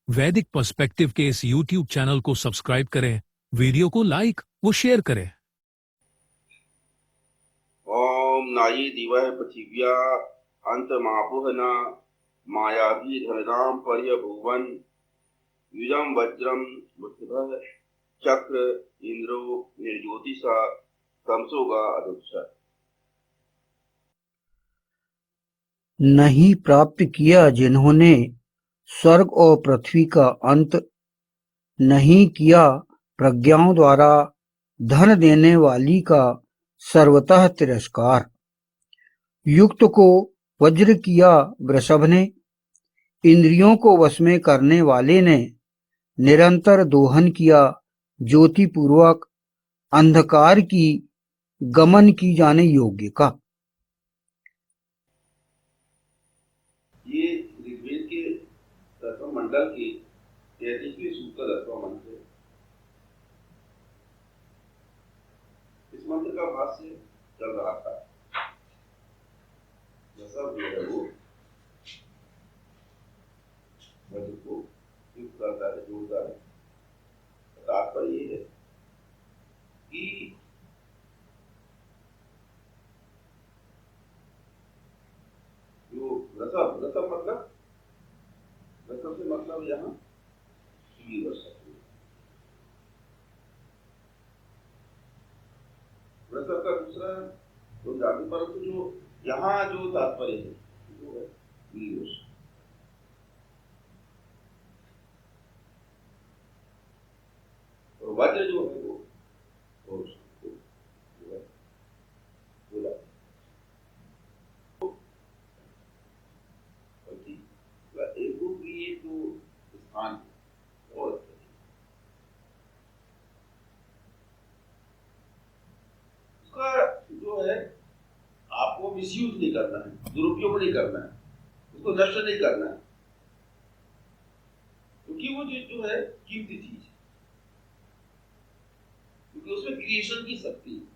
वैदिक पर्सपेक्टिव के इस YouTube चैनल को सब्सक्राइब करें, वीडियो को लाइक व शेयर करें। ओम नायी दिवः पृथिव्या अंतमापुहना मायाभिधनदां पर्यभुवन युजं वज्रं बुद्धः चक्र इंद्रो निर्ज्योतिषा तमसोगा अदुच्छ। नहीं प्राप्त किया जिन्होंने स्वर्ग और पृथ्वी का अंत, नहीं किया प्रज्ञाओं द्वारा धन देने वाली का सर्वतः तिरस्कार। युक्त को वज्र किया वृषभ ने, इंद्रियों को वश में करने वाले ने निरंतर दोहन किया ज्योति पूर्वक अंधकार की गमन की जाने योग्य का। ये ऋग्वेद के 10वें मंडल के 33वें सूक्त का 10वां मंत्र है। इस मंत्र का भाष्य चल रहा था। सब जो है वो वज्र को युक्त करता है, जोड़ता है। तात्पर्य ये है कि जो रसम मतलब रसम से मतलब यहाँ रसम का दूसरा तो जाति, परंतु जो यहाँ जो तात्पर्य है वो है वीरवश। और वज्र जो है वो बोला एक रूप लिए तो स्थान और उसका जो है आपको मिसयूज नहीं करना है, दुरुपयोग नहीं करना है, उसको नष्ट नहीं करना है, क्योंकि वो जो है कीमती चीज है, क्योंकि उसमें क्रिएशन की शक्ति है,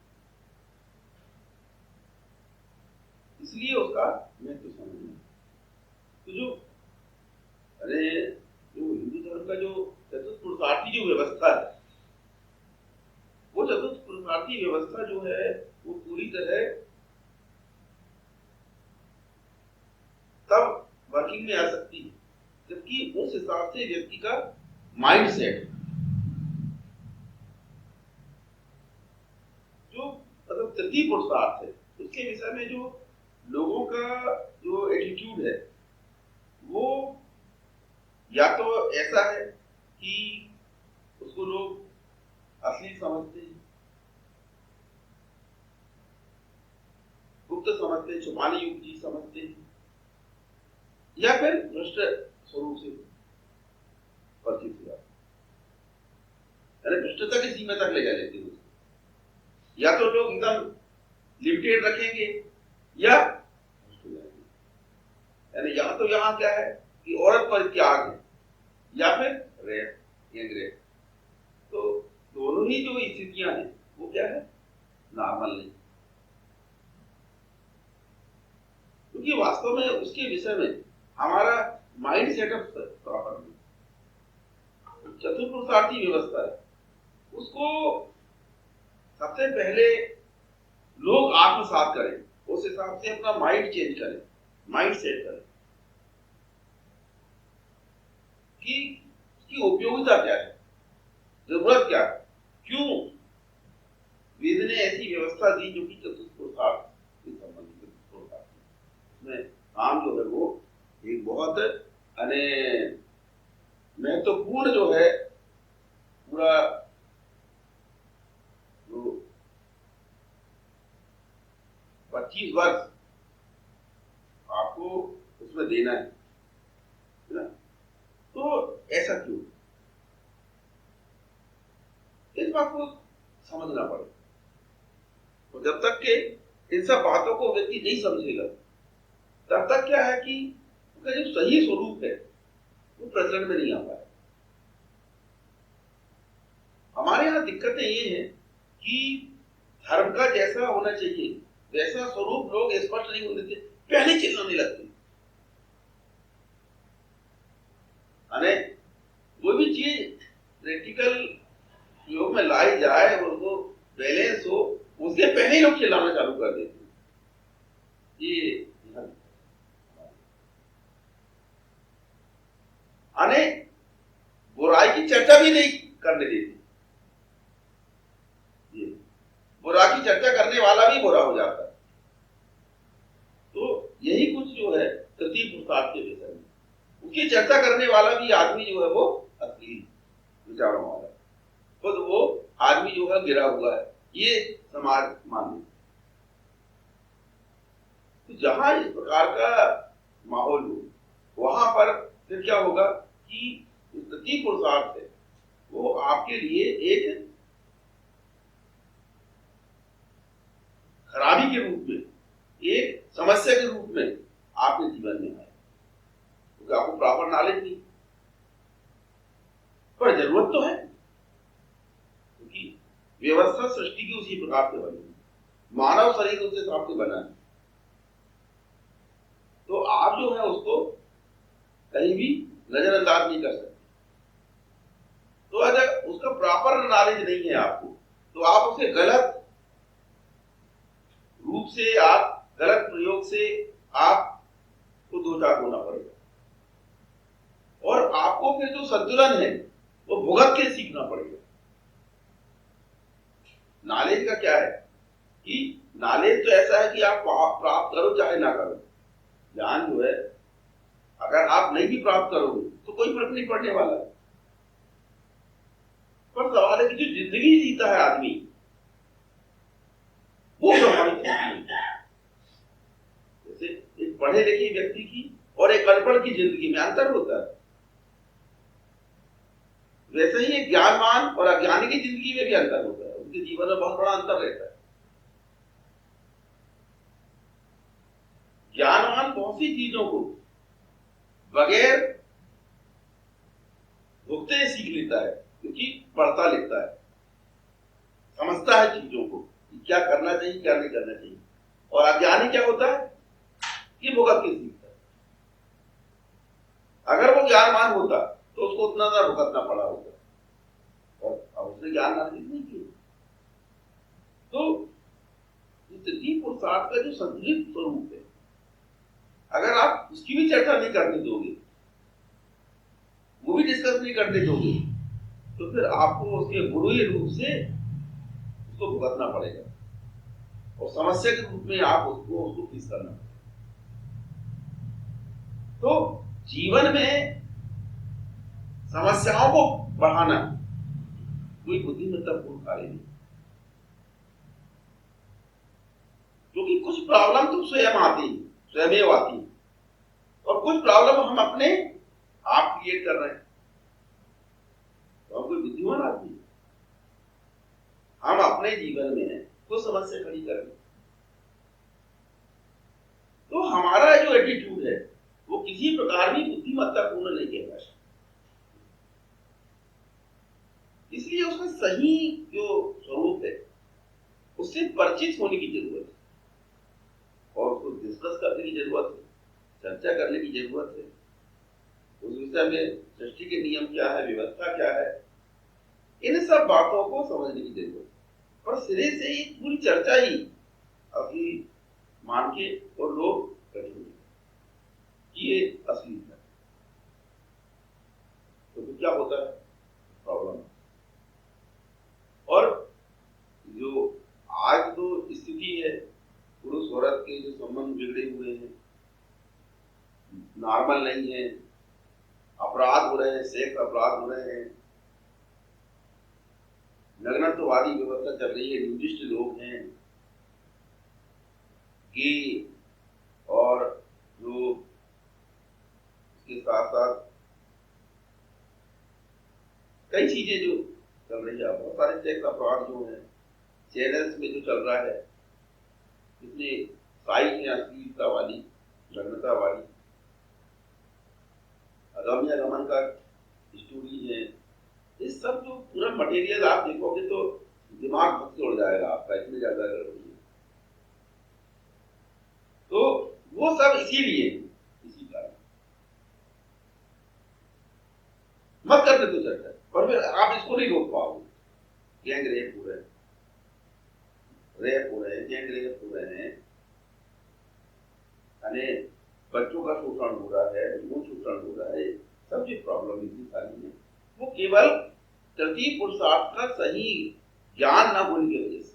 इसलिए उसका महत्व समझना। तो जो हिंदू धर्म का जो चतुष्पुरुषार्थी जो व्यवस्था है, वो चतुष्पुरुषार्थी व्यवस्था जो है वो पूरी तरह तब वर्किंग में आ सकती है जबकि उस हिसाब से व्यक्ति का माइंड सेट जो मतलब तृतीय पुरुषार्थ है, उसके विषय में जो लोगों का जो एटीट्यूड है वो या तो ऐसा है कि उसको लोग असली समझते हैं, गुप्त समझते हैं, छुपाने योग्य चीज समझते हैं, या फिर भ्रष्ट स्वरूप से परिचित हुआ, भ्रष्टता की सीमा तक ले जा लेते हैं। या तो लोग एकदम लिमिटेड रखेंगे या यहाँ तो यहाँ क्या है कि औरत पर त्याग है या फिर रेप गैंग रेप। तो दोनों ही जो स्थितियां हैं वो क्या है, नॉर्मल नहीं, क्योंकि वास्तव में उसके विषय में हमारा माइंड सेटअप प्रॉपर नहीं। चतुर्पुरुषार्थी व्यवस्था है, उसको सबसे पहले लोग आत्मसात करें, उस हिसाब से अपना माइंड चेंज करें, माइंड सेट करें कि उसकी उपयोगिता क्या है, जरूरत क्या है, क्यों वेद ने ऐसी व्यवस्था दी जो कि चतुष्पुरुषार्थ से संबंधित उसमें काम जो है वो एक बहुत महत्वपूर्ण जो है पूरा जो 25 वर्ष आपको उसमें देना है ना। तो ऐसा क्यों, इस बात को समझना पड़ेगा। तो जब तक के इन सब बातों को व्यक्ति नहीं समझेगा तब तक क्या है कि उसका जो सही स्वरूप है वो प्रचलन में नहीं आ पाए। हमारे यहाँ दिक्कतें ये हैं कि धर्म का जैसा होना चाहिए वैसा स्वरूप लोग स्पष्ट नहीं होने देते, पहले चिल्लाने लगते। कोई भी चीज प्रैक्टिकल योग में लाई जाए और वो बैलेंस हो, उसके पहले ही लोग खिलाना चालू कर देते हैं। ये अने बुराई की चर्चा भी नहीं करने देती। ये बुरा की चर्चा करने वाला भी बुरा हो जाता है। तो यही कुछ जो है तृतीय पुरुषार्थ के विषय में, उसकी चर्चा करने वाला भी आदमी जो है वो असली विचारों वाला, खुद वो आदमी जो है गिरा हुआ है, ये समाज मान लेता। तो जहां इस प्रकार का माहौल हो, वहां पर फिर क्या होगा कि तृतीय पुरुषार्थ है वो आपके लिए एक खराबी के रूप में, एक समस्या के रूप में आपके जीवन में आए, क्योंकि आपको प्रॉपर नॉलेज नहीं, पर जरूरत तो है, क्योंकि व्यवस्था सृष्टि की उसी प्रकार से बनी है, मानव शरीर उस हिसाब से बना है। तो आप जो है उसको कहीं भी नजरअंदाज नहीं कर सकते। तो अगर उसका प्रॉपर नॉलेज नहीं है आपको, तो आप उसे गलत रूप से, आप गलत प्रयोग से आपको दो चार होना पड़ेगा, और आपको फिर जो संतुलन है वो भुगत के सीखना पड़ेगा। नॉलेज का क्या है कि नॉलेज तो ऐसा है कि आप प्राप्त करो चाहे ना करो। ज्ञान जो है अगर आप नहीं भी प्राप्त करोगे तो कोई फर्क नहीं पड़ने वाला है। पर सवाल है कि जो जिंदगी जीता है आदमी, वो प्रभावित होती है। जैसे एक पढ़े लिखे व्यक्ति की और एक अनपढ़ की जिंदगी में अंतर होता है, वैसे ही एक ज्ञानवान और अज्ञानी की जिंदगी में भी अंतर होता है, उनके जीवन में बहुत बड़ा अंतर रहता है। ज्ञानवान बहुत सी चीजों को बगैर भुगते सीख लेता है, क्योंकि पढ़ता लिखता है, समझता है चीजों को कि क्या करना चाहिए क्या नहीं करना चाहिए। और अज्ञानी क्या होता है कि भुगत के सीखता है। अगर वो ज्ञानवान होता तो उसको उतना ज्यादा भुगतना पड़ा होता, और अब उसने ज्ञान हासिल नहीं किया। तो तृतीय पुरुषार्थ का जो संतुलित स्वरूप है, अगर आप उसकी भी चर्चा नहीं करने दोगे, वो भी डिस्कस नहीं करने दोगे, तो फिर आपको उसके बुरे रूप से उसको भुगतना पड़ेगा, और समस्या के रूप में आप उसको फेस करना पड़ेगा। तो जीवन में समस्याओं को बढ़ाना कोई बुद्धिमत्तापूर्ण कार्य नहीं, क्योंकि कुछ प्रॉब्लम तो स्वयं आती है, स्वयं आती है, और कुछ प्रॉब्लम हम अपने आप क्रिएट कर रहे हैं। तो हम कोई बुद्धिमान आदमी, हम अपने जीवन में कुछ समस्या खड़ी कर रहे हैं। तो हमारा जो एटीट्यूड है वो किसी प्रकार भी बुद्धिमत्तापूर्ण नहीं कहलाता, इसलिए उसका सही जो स्वरूप है उससे परिचित होने की जरूरत है, और उसको डिस्कस करने की जरूरत है, चर्चा करने की जरूरत है। उस विषय में सृष्टि के नियम क्या है, व्यवस्था क्या है, इन सब बातों को समझने की जरूरत है। पर सिरे से ही पूरी चर्चा ही अभी मान के और लोग बैठे ये असली है, तो क्या होता है प्रॉब्लम। और जो आज तो स्थिति है, पुरुष औरत के जो संबंध बिगड़े हुए हैं, नॉर्मल नहीं है, अपराध हो रहे हैं, सेक्स अपराध हो रहे हैं, नग्नत्ववादी व्यवस्था चल रही है, न्यूडिस्ट लोग हैं, गे, और जो इसके साथ साथ कई चीजें जो चल रही है, बहुत सारे सेक्स अपराध जो है चैनल्स में जो चल रहा है, इतने साइट है अश्लीलता वाली, नग्नता वाली, अगम्य गमन का स्टोरी है, इस सब जो पूरा मटेरियल आप देखोगे तो दिमाग भक्त उड़ जाएगा आपका, इतने ज्यादा गड़बड़ी है। तो वो सब इसीलिए, इसी कारण मत करने तो और फिर आप इसको नहीं रोक पाओगे। गैंग रेप हो रहे हैं, गैंग रेप हो रहे हैं, यानी बच्चों का शोषण हो रहा है, यौन शोषण हो रहा है, सब जो प्रॉब्लम इतनी सारी है वो केवल तृतीय पुरुषार्थ का सही ज्ञान न होने की वजह से